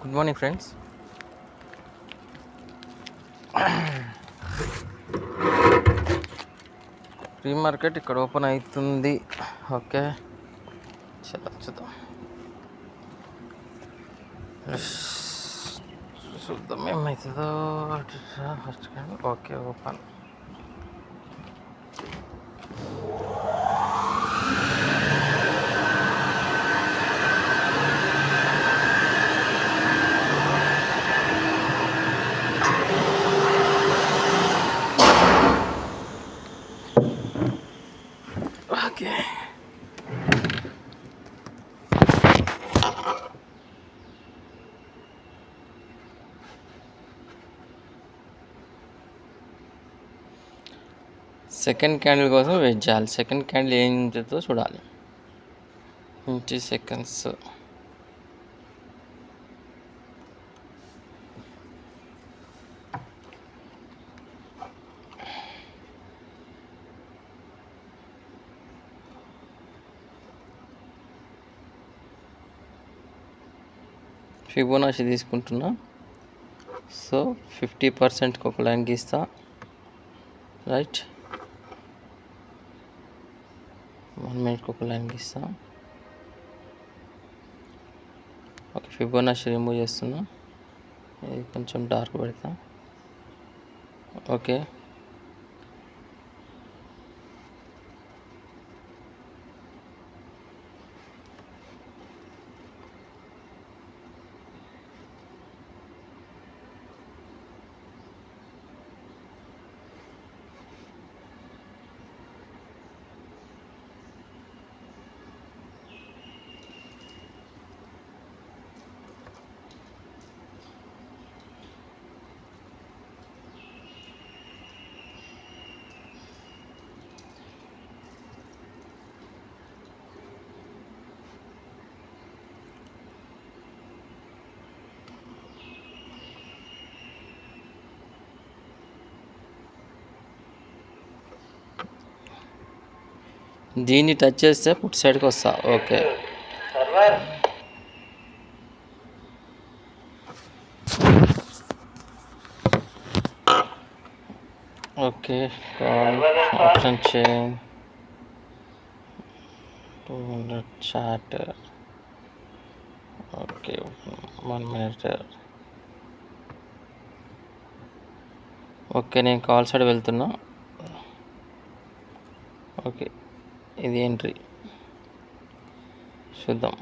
Good morning friends. Pre market ఇక్కడ open అవుతుంది. Okay, చూద్దాం చూద్దాం ఏమవుతుందో. Okay, open. Okay, second candle కోసం వెయిట్ చేయాలి. సెకండ్ క్యాండిల్ ఏం ఉంటుందో చూడాలి. 20 సెకండ్స్. ఫిబొనాచి తీసుకుంటున్నా. సో 50%కి ఒక లైన్ గీస్తా. రైట్, 1 మినిట్కి ఒక లైన్ గీస్తా. ఓకే, ఫిబొనాచి రిమూవ్ చేస్తున్నా. ఇది కొంచెం డార్క్ పెడతా. ఓకే, దీన్ని టచ్ చేస్తే పుట్ సైడ్కి వస్తా. Okay, okay, call option change 200 chat. Okay, 1 minute. Okay, నేను కాల్ సైడ్ వెళ్తున్నా. ఓకే, ఇది ఎంట్రీ చూద్దాం.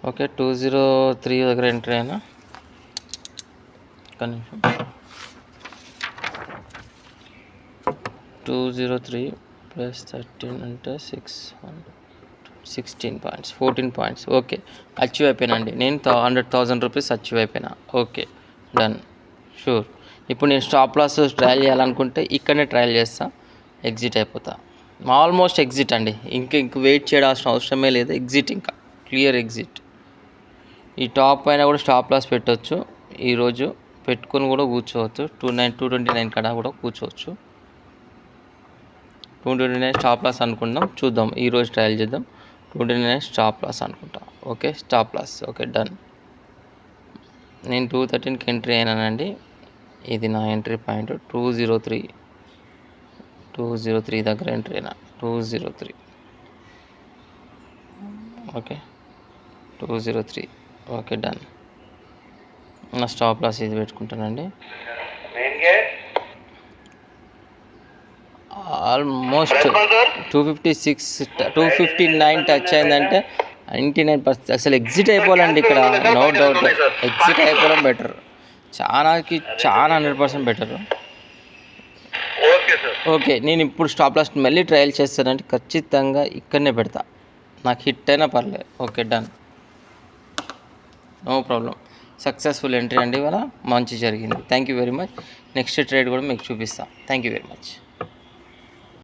ఓకే, 203 దగ్గర ఎంట్రీ అయినా. ఒక్క నిమిషం. 203 ప్లస్ 13 అంటే 16 పాయింట్స్, 14 పాయింట్స్. ఓకే, అచీవ్ అయిపోయినండి. నేను 100,000 రూపీస్ అచీవ్ అయిపోయినా. Okay, done, sure. ఇప్పుడు నేను స్టాప్ లాస్ ట్రయల్ చేయాలనుకుంటే ఇక్కడనే ట్రయల్ చేస్తా, ఎగ్జిట్ అయిపోతా. ఆల్మోస్ట్ ఎగ్జిట్ అండి. ఇంక వెయిట్ చేయాల్సిన అవసరమే లేదు. ఎగ్జిట్, ఇంకా క్లియర్ ఎగ్జిట్. ఈ టాప్ పైన కూడా స్టాప్ లాస్ పెట్టవచ్చు. ఈరోజు పెట్టుకొని కూడా కూర్చోవచ్చు. 229 కాడ కూడా కూర్చోవచ్చు. 229 స్టాప్ లాస్ అనుకుందాం. చూద్దాం, ఈరోజు ట్రయల్ చేద్దాం. 229 స్టాప్ లాస్ అనుకుంటా. Okay, stop loss. Okay, done. నేను 213కి ఎంట్రీ అయినానండి. ఇది నా ఎంట్రీ పాయింట్. 203 దగ్గర ఎంట్రీ అయినా. 203. ఓకే, 203. Okay, done. నా స్టాప్ లాస్ ఇది పెట్టుకుంటానండి. ఆల్మోస్ట్ 259 టచ్ అయిందంటే 99% అసలు ఎగ్జిట్ అయిపోవాలండి ఇక్కడ. నో డౌట్, ఎగ్జిట్ అయిపోవడం బెటర్. చాలా 100% బెటర్. ఓకే, నేను ఇప్పుడు స్టాప్ లాస్ మళ్ళీ ట్రయల్ చేస్తానంటే ఖచ్చితంగా ఇక్కడనే పెడతా. నాకు హిట్ అయినా పర్లేదు. Okay, done, no problem. Successful entry అండి. ఇవాళ మంచి జరిగింది. Thank you very much. Next trade కూడా మీకు చూపిస్తాను. Thank you very much.